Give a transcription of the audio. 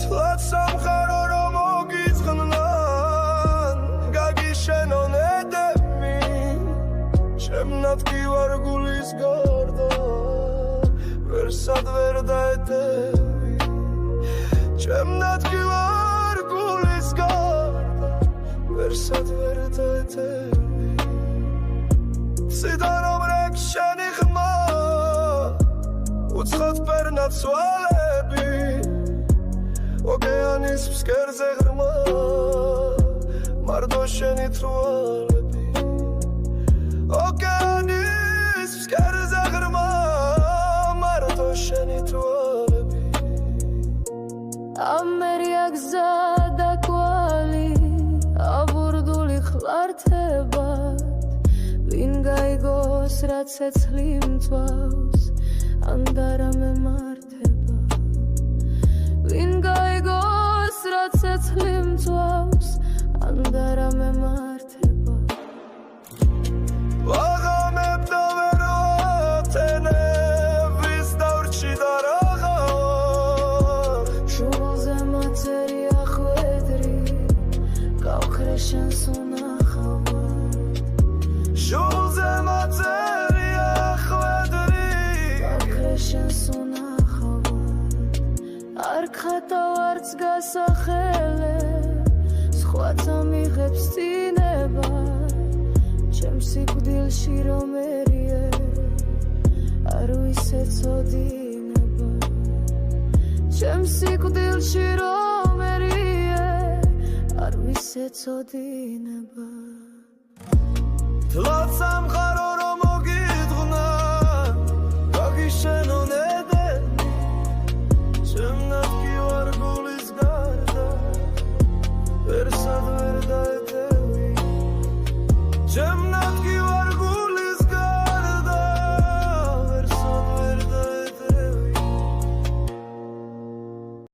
თლად სამყარო რომ მოგიწყნან გაგიშენონ ედები ჩემნად კი ვარ გულის გარდა ვერსად ვერ დაედები ჩემნად კი ვარ გულის გარდა ვერსად ვერ დაედები ციდან რომ რეკ შენი ხმა უცხოდ პერნა ცვალები ოკეანის ფსკერზე ღრმა მარტო შენი თვალები ოკეანის ფსკერზე ღრმა მარტო შენი თვალები ამერია გზა და კვალი აბურდული ხლართებად ვინ გაიგოს რაც ეცლი მწვავს ანდარა მემართება ვინ გაიგოს რაც ეცლი მწვავს ანდარა მემართება ვაღამებ და ვერ ვათენებ ვის დავრჩი და რაღაც შუბლზე მაწერია ხვედრი გავხრე შენს უნახავად შუბლზე მაწერია ხვედრი გავხრე შენს უნახავად არ ხატა ვარც გასახელე სხვათა მიღებს წინება ჩემს სიკვდილში რომ ერიე არ ვისეწოდინება ჩემს სიკვდილში რომ ერიე არ ვისეწოდინება თლად სამყარო